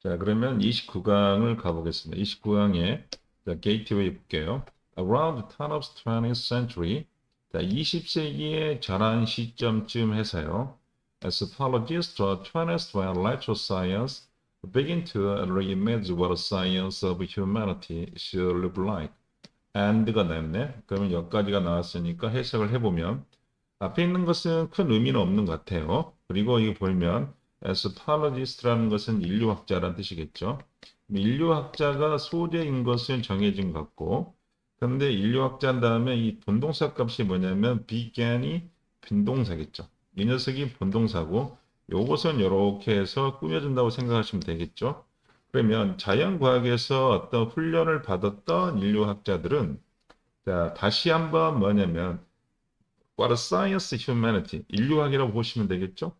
자, 그러면 29강을 가보겠습니다. 29강에 게이트웨이 볼게요. Around the turn of 20th century, 자, 20세기의 전환 시점쯤 해서요. Anthropologists or 20th and lateral science begin to reimagine what a science of humanity should look like. and가 나왔네. 그러면 여기까지가 나왔으니까 해석을 해보면 앞에 있는 것은 큰 의미는 없는 것 같아요. 그리고 이거 보면 anthropologist라는 것은 인류학자라는 뜻이겠죠. 인류학자가 소재인 것은 정해진 것 같고, 그런데 인류학자인 다음에 이 본동사 값이 뭐냐면 began이 빈동사겠죠. 이 녀석이 본동사고, 요것은 이렇게 해서 꾸며준다고 생각하시면 되겠죠. 그러면 자연과학에서 어떤 훈련을 받았던 인류학자들은 자, 다시 한번 뭐냐면 What a science humanity 인류학이라고 보시면 되겠죠?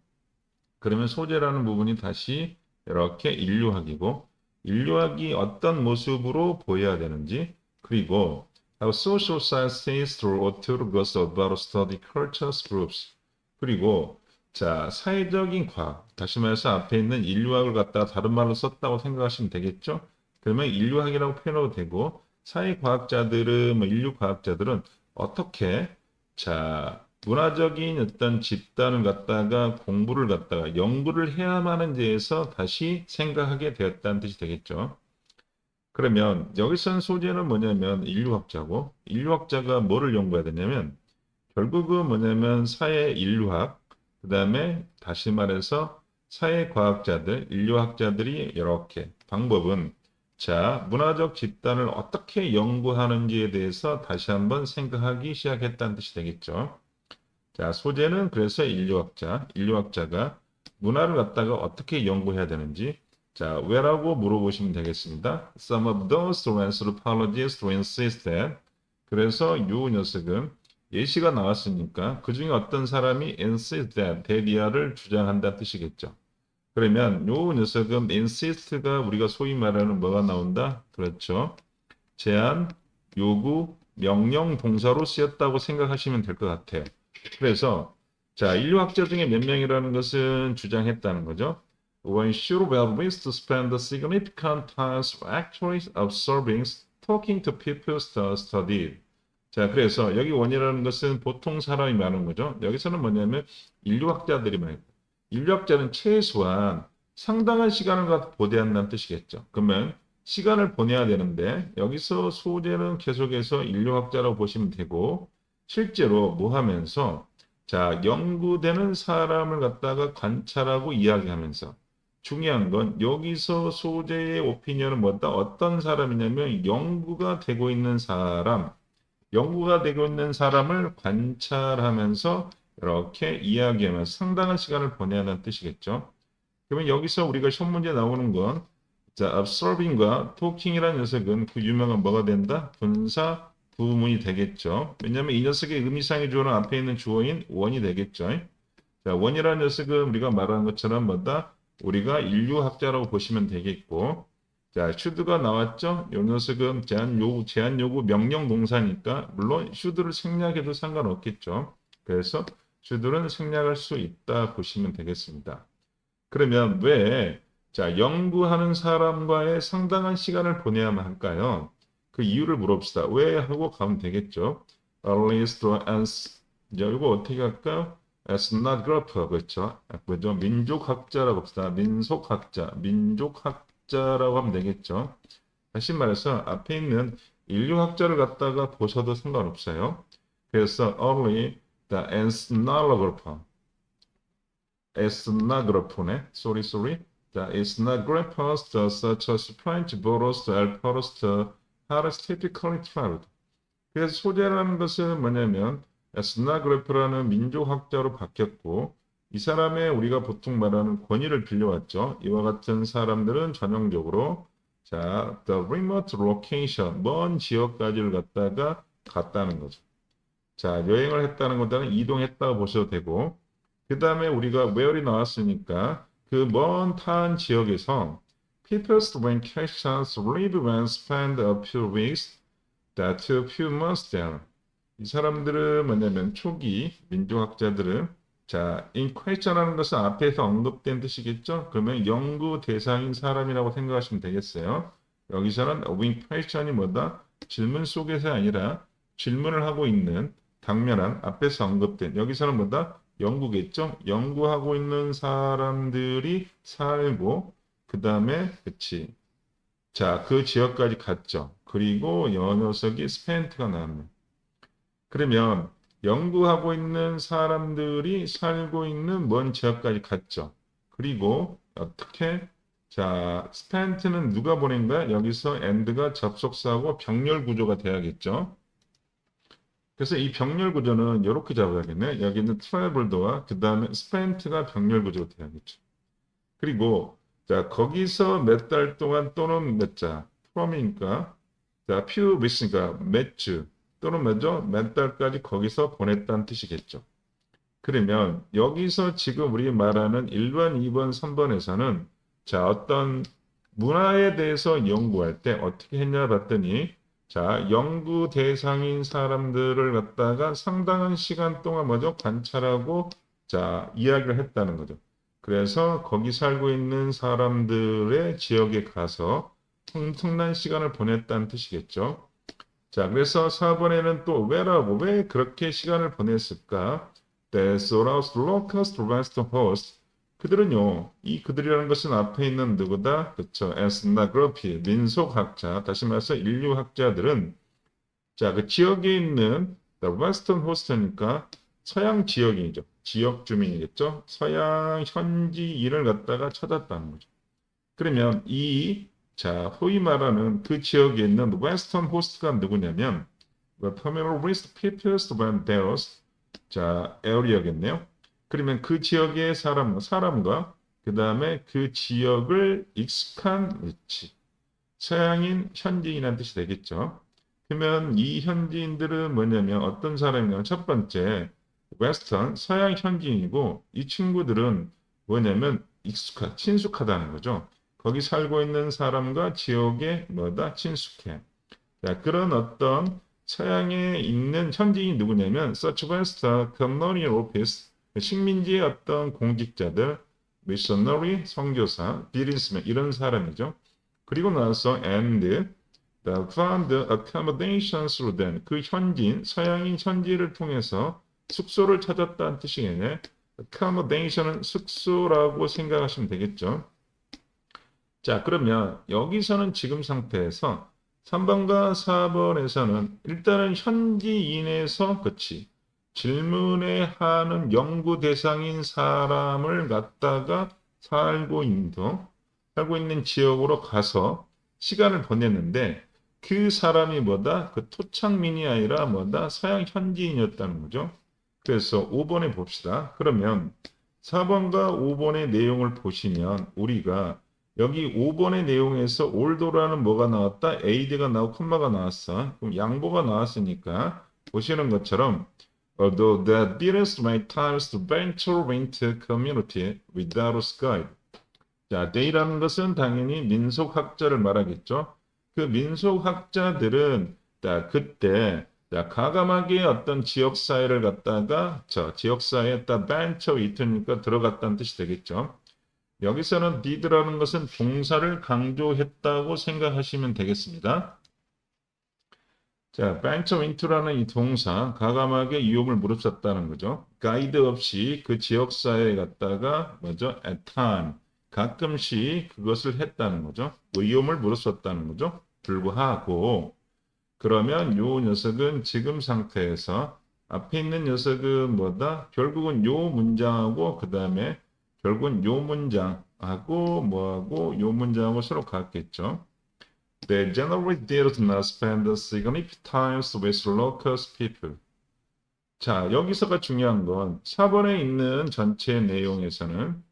그러면 소재라는 부분이 다시 이렇게 인류학이고 인류학이 어떤 모습으로 보여야 되는지 그리고 how social sciences through to goes about study cultures groups 그리고 자 사회적인 과학 다시 말해서 앞에 있는 인류학을 갖다가 다른 말로 썼다고 생각하시면 되겠죠? 그러면 인류학이라고 표현해도 되고 사회과학자들은 뭐 인류과학자들은 어떻게 자 문화적인 어떤 집단을 갖다가 공부를 갖다가 연구를 해야만 하는지에서 다시 생각하게 되었다는 뜻이 되겠죠. 그러면 여기서는 소재는 뭐냐면 인류학자고 인류학자가 뭐를 연구해야 되냐면 결국은 뭐냐면 사회 인류학 그다음에 다시 말해서 사회과학자들 인류학자들이 이렇게 방법은 자 문화적 집단을 어떻게 연구하는지에 대해서 다시 한번 생각하기 시작했다는 뜻이 되겠죠. 자, 소재는 그래서 인류학자가 문화를 갖다가 어떻게 연구해야 되는지, 자, 왜라고 물어보시면 되겠습니다. Some of those anthropologists insist that. 그래서 이 녀석은 예시가 나왔으니까 그 중에 어떤 사람이 insist that, 대리아를 주장한다는 뜻이겠죠. 그러면 이 녀석은 insist가 우리가 소위 말하는 뭐가 나온다? 그렇죠. 제한, 요구, 명령 동사로 쓰였다고 생각하시면 될 것 같아요. 그래서 자 인류학자 중에 몇 명이라는 것은 주장했다는 거죠. One should well wish to spend a significant time actually observing, talking to people studied. 자 그래서 여기 원이라는 것은 보통 사람이 말하는 거죠. 여기서는 뭐냐면 인류학자들이 말해요. 인류학자는 최소한 상당한 시간을 갖고 보대한다는 뜻이겠죠. 그러면 시간을 보내야 되는데 여기서 소재는 계속해서 인류학자라고 보시면 되고 실제로 뭐 하면서 자 연구되는 사람을 갖다가 관찰하고 이야기하면서 중요한 건 여기서 소재의 오피니언은 뭐다? 어떤 사람이냐면 연구가 되고 있는 사람을 관찰하면서 이렇게 이야기하면서 상당한 시간을 보내야 하는 뜻이겠죠. 그러면 여기서 우리가 시험 문제 나오는 건 자, observing과 talking이라는 녀석은 그 유명한 뭐가 된다? 분사 부문이 되겠죠. 왜냐하면 이 녀석의 의미상의 주어는 앞에 있는 주어인 원이 되겠죠. 자, 원이라는 녀석은 우리가 말하는 것처럼 뭐다? 우리가 인류학자라고 보시면 되겠고, 자, should가 나왔죠? 이 녀석은 제한 요구 명령 동사니까 물론 should를 생략해도 상관없겠죠. 그래서 should는 생략할 수 있다 보시면 되겠습니다. 그러면 왜, 자, 연구하는 사람과의 상당한 시간을 보내야만 할까요? 그 이유를 물어봅시다. 왜 하고 가면 되겠죠? Earliest as, 이거 어떻게 할까요? ethnographer, 그렇죠? 그죠? 민족학자라고 합시다. 민족학자라고 하면 되겠죠? 다시 말해서 앞에 있는 인류학자를 갖다가 보셔도 상관없어요. 그래서 early, the ethnographer, ethnographer네. sorry. The ethnographers such as French borrows Alporos has typically traveled. 그래서 소재라는 것은 뭐냐면 ethnographer라는 민족학자로 바뀌었고 이 사람의 우리가 보통 말하는 권위를 빌려왔죠. 이와 같은 사람들은 전형적으로 자, the remote location, 먼 지역까지를 갔다가 갔다는 거죠. 자, 여행을 했다는 것보다는 이동했다고 보셔도 되고 그 다음에 우리가 where이 나왔으니까 그 먼 타한 지역에서 people's vacations live and spend a few weeks, that a few months there. 이 사람들은 뭐냐면 초기 민족학자들은 자, in question하는 것은 앞에서 언급된 뜻이겠죠? 그러면 연구 대상인 사람이라고 생각하시면 되겠어요. 여기서는 in question이 뭐다? 질문 속에서 아니라 질문을 하고 있는 당면한 앞에서 언급된 여기서는 뭐다? 연구겠죠? 연구하고 있는 사람들이 살고 그 다음에 그치. 자, 그 지역까지 갔죠. 그리고 여 녀석이 스펜트가 나왔네. 그러면 연구하고 있는 사람들이 살고 있는 먼 지역까지 갔죠. 그리고 어떻게 자, 스펜트는 누가 보낸 거야? 여기서 and가 접속사고 병렬 구조가 돼야겠죠. 그래서 이 병렬 구조는 이렇게 잡아야겠네. 여기는 traveled와 그 다음에 spent가 병렬 구조가 돼야겠죠. 그리고 자, 거기서 몇 달 동안 또는 몇 자, from이니까 자, few weeks니까 몇 주 또는 뭐죠? 몇 달까지 거기서 보냈다는 뜻이겠죠. 그러면 여기서 지금 우리 말하는 1번, 2번, 3번에서는 자, 어떤 문화에 대해서 연구할 때 어떻게 했냐 봤더니 자, 연구 대상인 사람들을 갖다가 상당한 시간 동안 뭐죠? 관찰하고 자, 이야기를 했다는 거죠. 그래서 거기 살고 있는 사람들의 지역에 가서 엄청난 시간을 보냈다는 뜻이겠죠. 자, 그래서 4번에는 또 왜라고 왜 그렇게 시간을 보냈을까? The Soros Locust West Host 그들은요, 이 그들이라는 것은 앞에 있는 누구다? 그쵸? 에스나그로피, 민속학자, 다시 말해서 인류학자들은 자, 그 지역에 있는 the Western Host니까 서양 지역이죠. 지역 주민이겠죠? 서양 현지인을 갖다가 찾았다는 거죠. 그러면 이, 자, 소위 말하는 그 지역에 있는 웨스턴 호스트가 누구냐면, terminal list peoples when there's, 자, area겠네요. 그러면 그 지역의 사람과 그 다음에 그 지역을 익숙한 위치, 서양인 현지인이라는 뜻이 되겠죠. 그러면 이 현지인들은 뭐냐면 어떤 사람이냐면 첫 번째, 웨스턴, 서양 현지인이고 이 친구들은 뭐냐면 친숙하다는 거죠. 거기 살고 있는 사람과 지역에 뭐다? 친숙해. 자, 그런 어떤 서양에 있는 현지인이 누구냐면 such as the colonial office, 식민지의 어떤 공직자들, missionary, 선교사, businessman 이런 사람이죠. 그리고 나서 and the found accommodations through them 그 현지인, 서양인 현지를 통해서 숙소를 찾았다는 뜻이겠네. accommodation은 숙소라고 생각하시면 되겠죠. 자, 그러면 여기서는 지금 상태에서 3번과 4번에서는 일단은 현지인에서 그치 질문에 하는 연구 대상인 사람을 갖다가 살고 있는 지역으로 가서 시간을 보냈는데 그 사람이 뭐다? 그 토착민이 아니라 뭐다? 서양 현지인이었다는 거죠. 그래서 5번에 봅시다. 그러면 4번과 5번의 내용을 보시면 우리가 여기 5번의 내용에서 올도라는 뭐가 나왔다? aid가 나오고 콤마가 나왔어. 그럼 양보가 나왔으니까 보시는 것처럼 although the dearest my times to venture into community without a guide. 자, they라는 것은 당연히 민속학자를 말하겠죠. 그 민속학자들은 자, 그때 자, 가감하게 어떤 지역사회를 갖다가 저 지역사회에다 venture it니까 들어갔다는 뜻이 되겠죠. 여기서는 did라는 것은 동사를 강조했다고 생각하시면 되겠습니다. 자, venture into라는 이 동사, 가감하게 위험을 무릅쓰다는 거죠. 가이드 없이 그 지역사회에 갔다가 뭐죠? at time, 가끔씩 그것을 했다는 거죠. 위험을 무릅쓰다는 거죠. 불구하고 그러면 요 녀석은 지금 상태에서 앞에 있는 녀석은 뭐다? 결국은 요 문장하고 그 다음에 결국은 요 문장하고 뭐하고 요 문장하고 서로 같겠죠. They generally did not spend significant time with local people. 자, 여기서가 중요한 건 4번에 있는 전체 내용에서는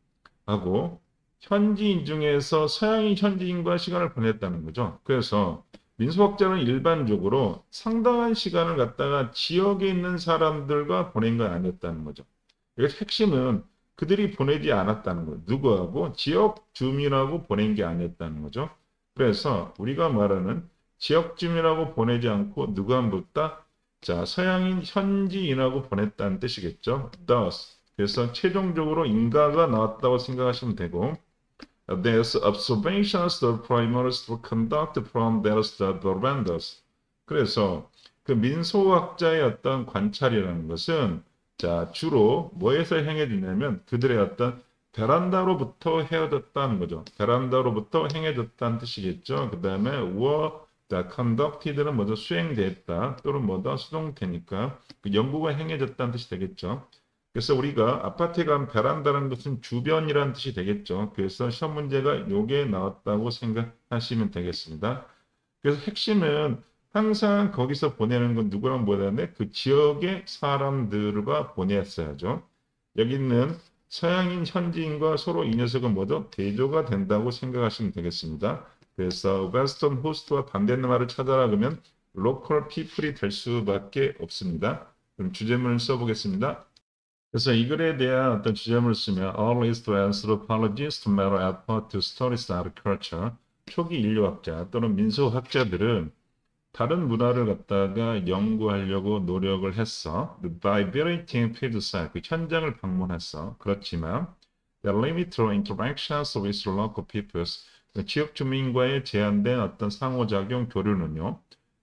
하고 현지인 중에서 서양인 현지인과 시간을 보냈다는 거죠. 그래서 민속학자는 일반적으로 상당한 시간을 갖다가 지역에 있는 사람들과 보낸 건 아니었다는 거죠. 여기서 핵심은 그들이 보내지 않았다는 거예요. 누구하고? 지역 주민하고 보낸 게 아니었다는 거죠. 그래서 우리가 말하는 지역 주민하고 보내지 않고 누가 묻다? 자, 서양인 현지인하고 보냈다는 뜻이겠죠. Thus, 그래서 최종적으로 인가가 나왔다고 생각하시면 되고 These observations the primaries to conduct from there's the verandas. 그래서 그 민소학자의 어떤 관찰이라는 것은 자 주로 뭐에서 행해지냐면 그들의 어떤 베란다로부터 헤어졌다는 거죠. 베란다로부터 행해졌다는 뜻이겠죠. 그 다음에 were the conducted는 뭐죠? 수행됐다 또는 뭐다 수동태니까 그 연구가 행해졌다는 뜻이 되겠죠. 그래서 우리가 아파트에 가면 베란다라는 것은 주변이라는 뜻이 되겠죠. 그래서 시험 문제가 요게 나왔다고 생각하시면 되겠습니다. 그래서 핵심은 항상 거기서 보내는 건 누구랑 보내는데 그 지역의 사람들과 보냈어야죠. 여기 있는 서양인 현지인과 서로 이 녀석은 뭐죠? 대조가 된다고 생각하시면 되겠습니다. 그래서 웨스턴 호스트와 반대말을 찾아라 그러면 로컬 피플이 될 수밖에 없습니다. 그럼 주제문을 써보겠습니다. 그래서 이 글에 대한 어떤 주제문을 쓰면 All is to anthropologists matter effort to study our culture. 초기 인류학자 또는 민속학자들은 다른 문화를 갖다가 연구하려고 노력을 했어. By visiting field site, 그 현장을 방문했어. 그렇지만 the limited interactions with local peoples, 그 지역 주민과의 제한된 어떤 상호작용 교류는요.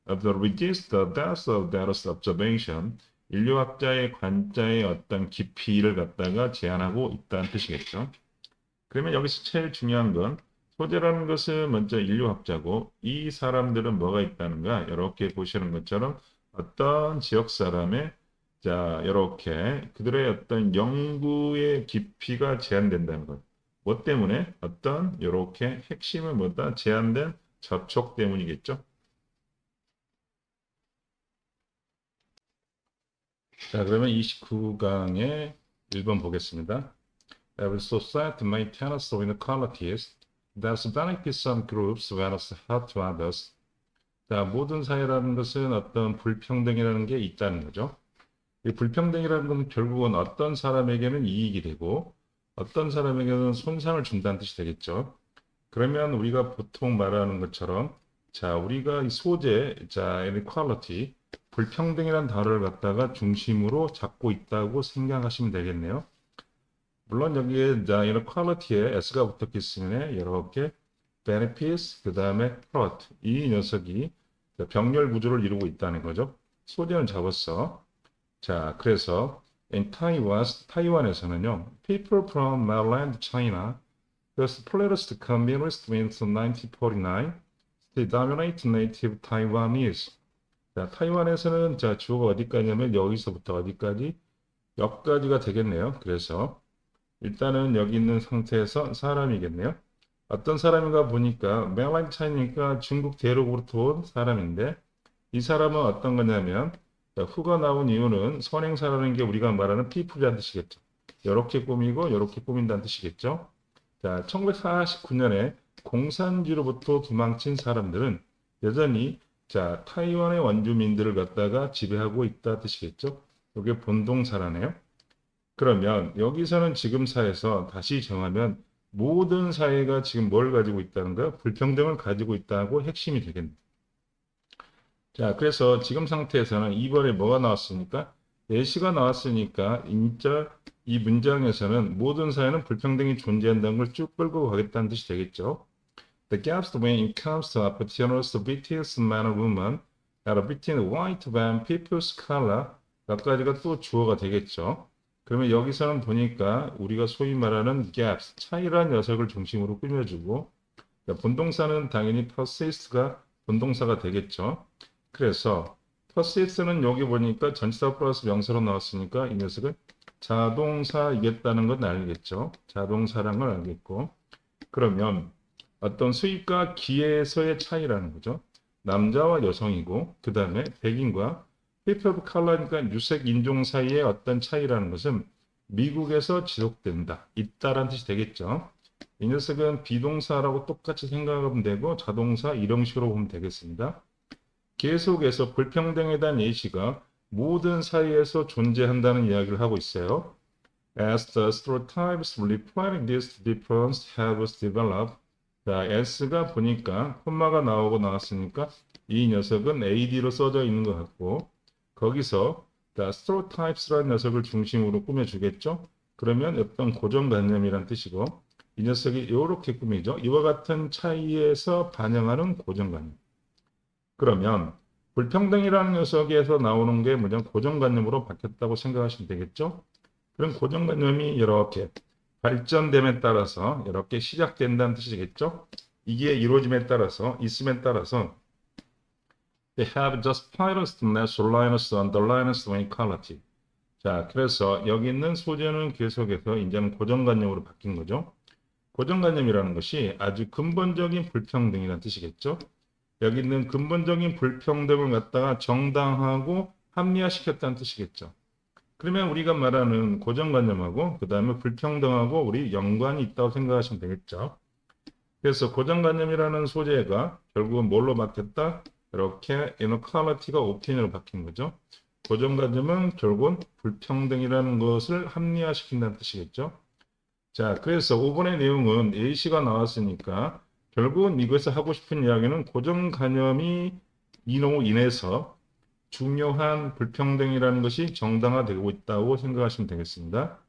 Of the resist the depth of their observation, 인류학자의 관자의 어떤 깊이를 갖다가 제한하고 있다는 뜻이겠죠. 그러면 여기서 제일 중요한 건 소재라는 것은 먼저 인류학자고 이 사람들은 뭐가 있다는가 이렇게 보시는 것처럼 어떤 지역 사람의 자 이렇게 그들의 어떤 연구의 깊이가 제한된다는 것. 뭐 때문에 어떤 이렇게 핵심은 뭐다 제한된 접촉 때문이겠죠. 자 그러면 29강의 1번 보겠습니다. Every society maintains some inequalities. There's benefit some groups whereas hurt to others. 자, 모든 사회라는 것은 어떤 불평등이라는 게 있다는 거죠. 이 불평등이라는 것은 결국은 어떤 사람에게는 이익이 되고 어떤 사람에게는 손상을 준다는 뜻이 되겠죠. 그러면 우리가 보통 말하는 것처럼 자, 우리가 이 소재, 자, inequality, 불평등이라는 단어를 갖다가 중심으로 잡고 있다고 생각하시면 되겠네요. 물론 여기에 자, 이런 퀄리티에 s가 붙었겠으면 이렇게 benefits 그 다음에 hurt 이 녀석이 병렬 구조를 이루고 있다는 거죠. 소재는 잡았어. 자, 그래서 in Taiwan, 타이완에서는요, people from mainland China, the pluralist communist since 1949, they dominate native Taiwanese. 자, 타이완에서는 자, 주어가 어디까지냐면 여기서부터 어디까지? 여기까지가 되겠네요. 그래서 일단은 여기 있는 상태에서 사람이겠네요. 어떤 사람인가 보니까 메일라인 차이니까 중국 대륙으로부터 온 사람인데 이 사람은 어떤 거냐면 후가 나온 이유는 선행사라는 게 우리가 말하는 피플이라는 뜻이겠죠. 이렇게 꾸미고 이렇게 꾸민다는 뜻이겠죠. 자, 1949년에 공산주의로부터 도망친 사람들은 여전히 자, 타이완의 원주민들을 갖다가 지배하고 있다 뜻이겠죠. 이게 본동사라네요. 그러면 여기서는 지금 사회에서 다시 정하면 모든 사회가 지금 뭘 가지고 있다는가? 불평등을 가지고 있다고 핵심이 되겠네요. 자, 그래서 지금 상태에서는 2번에 뭐가 나왔습니까? 예시가 나왔으니까 인절 이 문장에서는 모든 사회는 불평등이 존재한다는 걸 쭉 끌고 가겠다는 뜻이 되겠죠. The gaps when it comes to opportunities between men and women are between white and people's color 몇 가지가 또 주어가 되겠죠. 그러면 여기서는 보니까 우리가 소위 말하는 gaps, 차이란 녀석을 중심으로 꾸며주고 본동사는 당연히 persist가 본동사가 되겠죠. 그래서 persist는 여기 보니까 전치사 플러스 명사로 나왔으니까 이 녀석은 자동사이겠다는 건 알겠죠. 자동사라는 걸 알겠고 그러면 어떤 수입과 기회에서의 차이라는 거죠. 남자와 여성이고 그 다음에 백인과 people of color니까 유색 인종 사이의 어떤 차이라는 것은 미국에서 지속된다. 있다라는 뜻이 되겠죠. 이 녀석은 비동사라고 똑같이 생각하면 되고 자동사 이런 식으로 보면 되겠습니다. 계속해서 불평등에 대한 예시가 모든 사이에서 존재한다는 이야기를 하고 있어요. As the stereotypes reflecting this difference have developed. 자, S가 보니까 콤마가 나오고 나왔으니까 이 녀석은 AD로 써져 있는 것 같고 거기서 stereotypes라는 녀석을 중심으로 꾸며주겠죠. 그러면 어떤 고정관념이란 뜻이고 이 녀석이 이렇게 꾸미죠. 이와 같은 차이에서 반영하는 고정관념. 그러면 불평등이라는 녀석에서 나오는 게 뭐냐 고정관념으로 바뀌었다고 생각하시면 되겠죠. 그런 고정관념이 이렇게 발전됨에 따라서 이렇게 시작된다는 뜻이겠죠. 이게 이루어짐에 따라서 있음에 따라서 they have just placed natural lines on the lines of inequality. 자, 그래서 여기 있는 소재는 계속해서 이제는 고정관념으로 바뀐 거죠. 고정관념이라는 것이 아주 근본적인 불평등이라는 뜻이겠죠. 여기 있는 근본적인 불평등을 갖다가 정당하고 합리화시켰다는 뜻이겠죠. 그러면 우리가 말하는 고정관념하고 그 다음에 불평등하고 우리 연관이 있다고 생각하시면 되겠죠. 그래서 고정관념이라는 소재가 결국은 뭘로 바뀌었다? 이렇게 inequality가 opinion으로 바뀐 거죠. 고정관념은 결국은 불평등이라는 것을 합리화시킨다는 뜻이겠죠. 자, 그래서 5번의 내용은 A씨가 나왔으니까 결국은 이것을 하고 싶은 이야기는 고정관념이 이로 인해서 중요한 불평등이라는 것이 정당화되고 있다고 생각하시면 되겠습니다.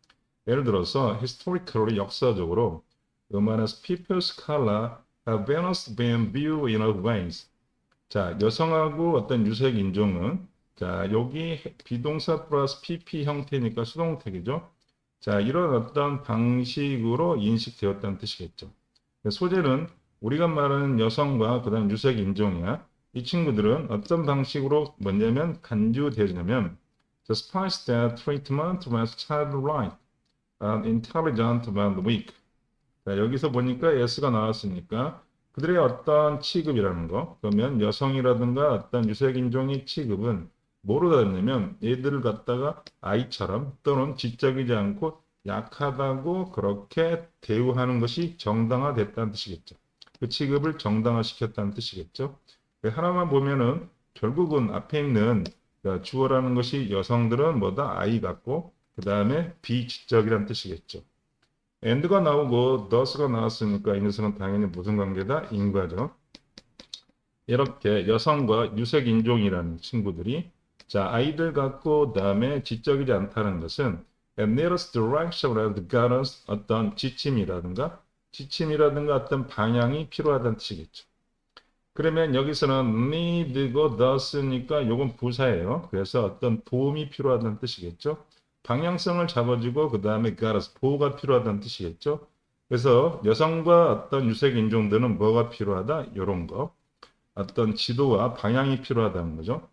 예를 들어서 historically 역사적으로 Humanist people's color have balanced been viewed in other ways. 자, 여성하고 어떤 유색 인종은 자, 여기 비동사 플러스 PP 형태니까 수동태이죠. 자, 이런 어떤 방식으로 인식되었다는 뜻이겠죠. 소재는 우리가 말하는 여성과 그다음 유색 인종이야. 이 친구들은 어떤 방식으로 뭐냐면 간주되냐면 the spice that treatment was childlike and intelligent and weak. 자, 여기서 보니까 S가 나왔으니까 그들의 어떤 취급이라는 거 그러면 여성이라든가 어떤 유색 인종의 취급은 뭐로 다르냐면 얘들을 갖다가 아이처럼 또는 지적이지 않고 약하다고 그렇게 대우하는 것이 정당화됐다는 뜻이겠죠. 그 취급을 정당화시켰다는 뜻이겠죠. 하나만 보면은 결국은 앞에 있는 주어라는 것이 여성들은 뭐다 아이 같고 그 다음에 비지적이라는 뜻이겠죠. and가 나오고 thus가 나왔으니까 이 녀석은 당연히 무슨 관계다? 인과죠. 이렇게 여성과 유색 인종이라는 친구들이 자 아이들 같고 그다음에 지적이지 않다는 것은 nearest direction and guidance 어떤 지침이라든가 어떤 방향이 필요하다는 뜻이겠죠. 그러면 여기서는 need고 thus니까 요건 부사예요. 그래서 어떤 도움이 필요하다는 뜻이겠죠. 방향성을 잡아주고 그 다음에 guidance 보호가 필요하다는 뜻이겠죠. 그래서 여성과 어떤 유색 인종들은 뭐가 필요하다? 이런 거. 어떤 지도와 방향이 필요하다는 거죠.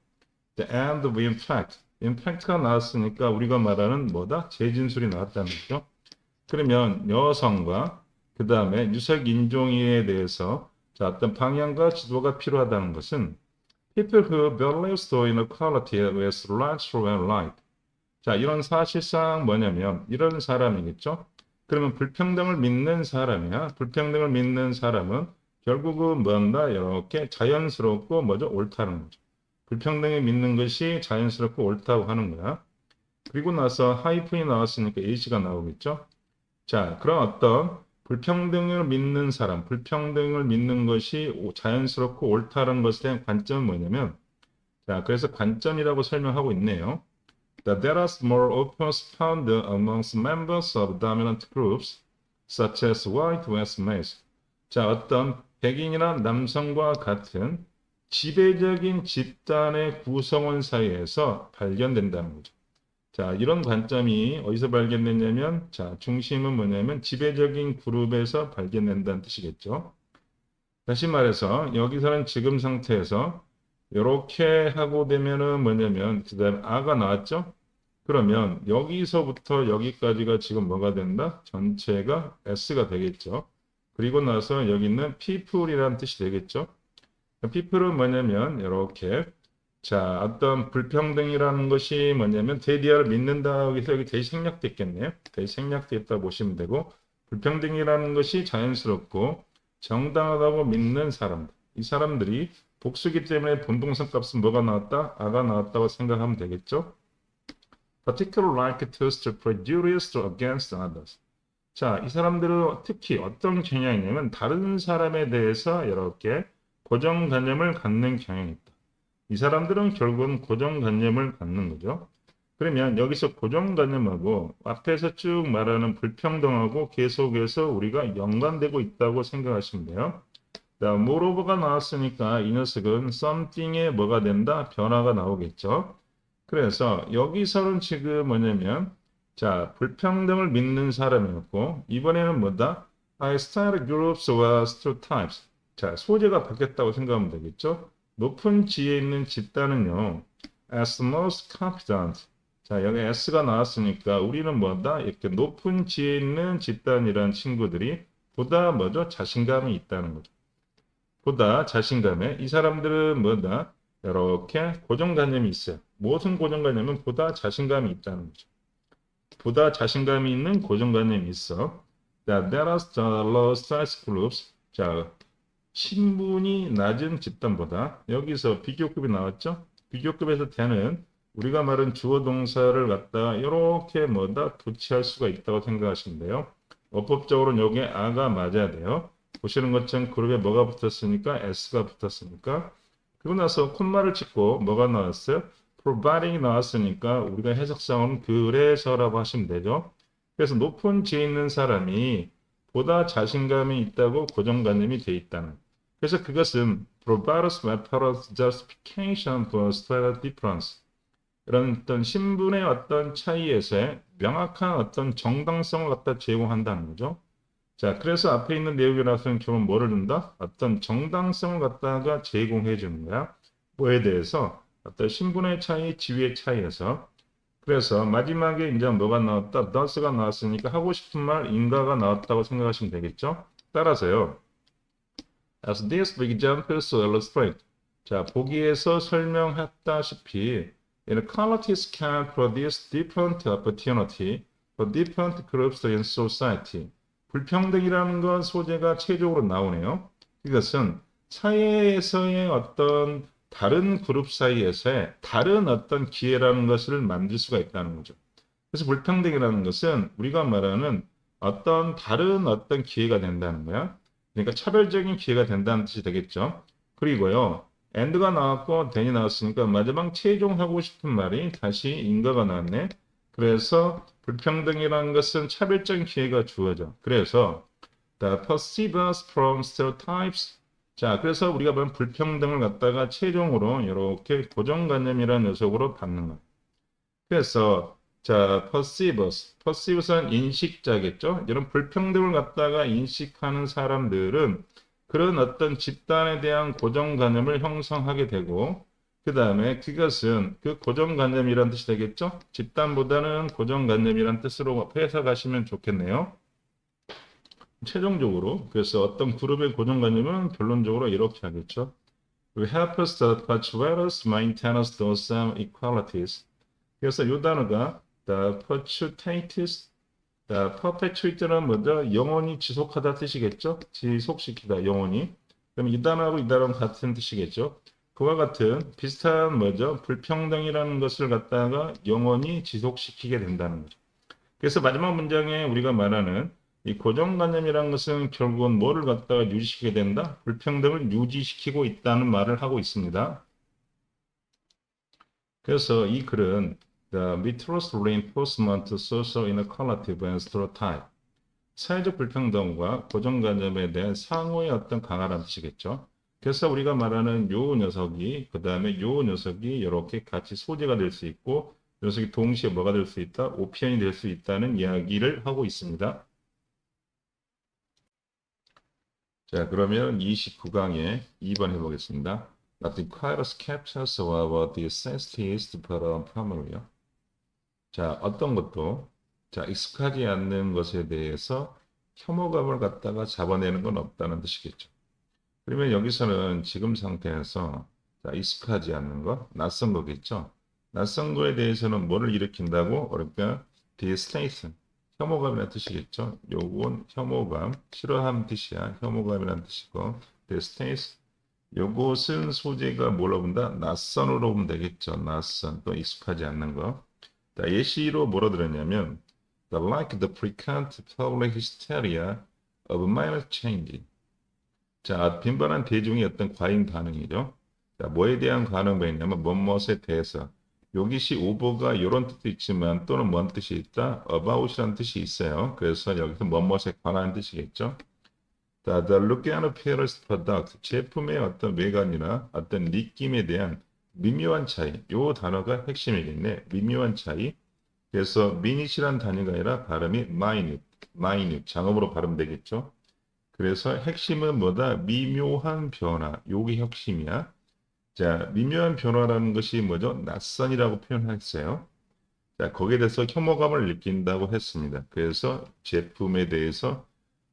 And in fact, in fact가 나왔으니까 우리가 말하는 뭐다? 재진술이 나왔다는 거죠. 그러면 여성과 그 다음에 유색 인종에 대해서 자, 어떤 방향과 지도가 필요하다는 것은 people who believe so inequality with right and right. 자, 이런 사실상 뭐냐면 이런 사람이겠죠. 그러면 불평등을 믿는 사람이야. 불평등을 믿는 사람은 결국은 뭔가 이렇게 자연스럽고 뭐죠? 옳다는 거죠. 불평등을 믿는 것이 자연스럽고 옳다고 하는 거야. 그리고 나서 하이픈이 나왔으니까 A씨가 나오겠죠. 자, 그럼 어떤 불평등을 믿는 사람, 불평등을 믿는 것이 자연스럽고 옳다는 것에 대한 관점은 뭐냐면 자, 그래서 관점이라고 설명하고 있네요. That there are more opinions found amongst members of dominant groups, such as white West males. 자, 어떤 백인이나 남성과 같은 지배적인 집단의 구성원 사이에서 발견된다는 거죠. 자, 이런 관점이 어디서 발견됐냐면, 자, 중심은 뭐냐면 지배적인 그룹에서 발견된다는 뜻이겠죠. 다시 말해서 여기서는 지금 상태에서 이렇게 하고 되면은 뭐냐면 그 다음에 아가 나왔죠? 그러면 여기서부터 여기까지가 지금 뭐가 된다? 전체가 S가 되겠죠. 그리고 나서 여기 있는 people이라는 뜻이 되겠죠. people은 뭐냐면 이렇게 자 어떤 불평등이라는 것이 뭐냐면 대디아를 믿는다 해서 여기 대생략됐겠네요. 대생략됐다 보시면 되고 불평등이라는 것이 자연스럽고 정당하다고 믿는 사람들. 이 사람들이 복수기 때문에 분동산 값은 뭐가 나왔다? 아가 나왔다고 생각하면 되겠죠. Particular like to prejudice against others. 자, 이 사람들은 특히 어떤 경향이냐면 다른 사람에 대해서 이렇게 고정관념을 갖는 경향이 있다. 이 사람들은 결국은 고정관념을 갖는 거죠. 그러면 여기서 고정관념하고 앞에서 쭉 말하는 불평등하고 계속해서 우리가 연관되고 있다고 생각하시면 돼요. 자, moreover가 나왔으니까 이 녀석은 something에 뭐가 된다? 변화가 나오겠죠. 그래서 여기서는 지금 뭐냐면 자, 불평등을 믿는 사람이었고 이번에는 뭐다? I started groups or stereotypes. 자, 소재가 바뀌었다고 생각하면 되겠죠. 높은 지위에 있는 집단은요. as most confident. 자, 여기 S가 나왔으니까 우리는 뭐다? 이렇게 높은 지위에 있는 집단이란 친구들이 보다 뭐죠? 자신감이 있다는 거죠. 보다 자신감에 이 사람들은 뭐다? 이렇게 고정관념이 있어요. 무엇은 고정관념은 보다 자신감이 있다는 거죠. 보다 자신감이 있는 고정관념이 있어. 자, there are the low stress groups. 자, 신분이 낮은 집단보다 여기서 비교급이 나왔죠? 비교급에서 대는 우리가 말한 주어 동사를 갖다가 이렇게 뭐다 도치할 수가 있다고 생각하시면 돼요. 어법적으로는 여기에 아가 맞아야 돼요. 보시는 것처럼 그룹에 뭐가 붙었으니까 S가 붙었으니까 그러고 나서 콤마를 찍고 뭐가 나왔어요? providing이 나왔으니까 우리가 해석상은 그래서라고 하시면 되죠. 그래서 높은 지에 있는 사람이 보다 자신감이 있다고 고정관념이 돼 있다는. 그래서 그것은 provides method justification for status difference. 이런 어떤 신분의 어떤 차이에서의 명확한 어떤 정당성을 갖다 제공한다는 거죠. 자, 그래서 앞에 있는 내용이라서는 결국 뭐를 준다? 어떤 정당성을 갖다가 제공해 주는 거야. 뭐에 대해서? 어떤 신분의 차이, 지위의 차이에서. 그래서 마지막에 이제 뭐가 나왔다? does가 나왔으니까 하고 싶은 말 인가가 나왔다고 생각하시면 되겠죠? 따라서요. As these examples illustrate. 자, 보기에서 설명했다시피 inequalities can produce different opportunity for different groups in society. 불평등이라는 건 소재가 최종으로 나오네요. 이것은 사회에서의 어떤 다른 그룹 사이에서의 다른 어떤 기회라는 것을 만들 수가 있다는 거죠. 그래서 불평등이라는 것은 우리가 말하는 어떤 다른 어떤 기회가 된다는 거야. 그러니까 차별적인 기회가 된다는 뜻이 되겠죠. 그리고요. and가 나왔고 then이 나왔으니까 마지막 최종하고 싶은 말이 다시 in가가 나왔네. 그래서 불평등이라는 것은 차별적인 기회가 주어져. 그래서 the perceivers from stereotypes. 자, 그래서 우리가 보면 불평등을 갖다가 최종으로 이렇게 고정관념이라는 녀석으로 받는 거예요. 그래서 자, perceivers는 인식자겠죠. 이런 불평등을 갖다가 인식하는 사람들은 그런 어떤 집단에 대한 고정관념을 형성하게 되고 그 다음에 그것은 그 고정관념이란 뜻이 되겠죠. 집단보다는 고정관념이란 뜻으로 해석하시면 좋겠네요. 최종적으로 그래서 어떤 그룹의 고정관념은 결론적으로 이렇게 하겠죠. We help us to persuaders maintain us those same equalities. 그래서 이 단어가 the perpetuates, the perpetuate는 뭐죠? 영원히 지속하다 뜻이겠죠? 지속시키다, 영원히. 그럼 이 단어하고 이 단어는 같은 뜻이겠죠? 그와 같은 비슷한 뭐죠? 불평등이라는 것을 갖다가 영원히 지속시키게 된다는 거죠. 그래서 마지막 문장에 우리가 말하는 이 고정관념이라는 것은 결국은 뭐를 갖다가 유지시키게 된다? 불평등을 유지시키고 있다는 말을 하고 있습니다. 그래서 이 글은 The Mistrust Reinforcement to Social Inequality and Stereotype. 사회적 불평등과 고정관념에 대한 상호의 어떤 강화라는 뜻이겠죠. 그래서 우리가 말하는 요 녀석이, 그 다음에 요 녀석이 이렇게 같이 소재가 될 수 있고, 이 녀석이 동시에 뭐가 될 수 있다? 오피언이 될 수 있다는 이야기를 하고 있습니다. 자, 그러면 29강에 2번 해보겠습니다. Nothing quite as captures what the sensitive is to put on familiar. 자, 어떤 것도 자, 익숙하지 않는 것에 대해서 혐오감을 갖다가 잡아내는 건 없다는 뜻이겠죠. 그러면 여기서는 지금 상태에서 자, 익숙하지 않는 것, 낯선 거겠죠. 낯선 거에 대해서는 뭐를 일으킨다고? 그러니까 distaste, 혐오감이라는 뜻이겠죠. 요건 혐오감, 싫어함 뜻이야. 혐오감이라는 뜻이고 distaste, 요것은 소재가 뭐로 본다? 낯선으로 보면 되겠죠. 낯선, 또 익숙하지 않는 거. 자, 예시로 뭐로 들었냐면 like the frequent public hysteria of minor change. 자, 빈번한 대중의 어떤 과잉 반응이죠. 자, 뭐에 대한 반응이 있냐면 뭐뭇에 대해서 여기시 over가 이런 뜻도 있지만 또는 뭔 뜻이 있다? about이라는 뜻이 있어요. 그래서 여기서 뭐뭐에 관한 뜻이겠죠. The look and appearance product, 제품의 어떤 외관이나 어떤 느낌에 대한 미묘한 차이. 요 단어가 핵심이겠네. 미묘한 차이. 그래서 minut이란 단위가 아니라 발음이 minute, 장음으로 발음되겠죠. 그래서 핵심은 뭐다? 미묘한 변화. 요게 핵심이야. 자, 미묘한 변화라는 것이 뭐죠? 낯선이라고 표현했어요. 자, 거기에 대해서 혐오감을 느낀다고 했습니다. 그래서 제품에 대해서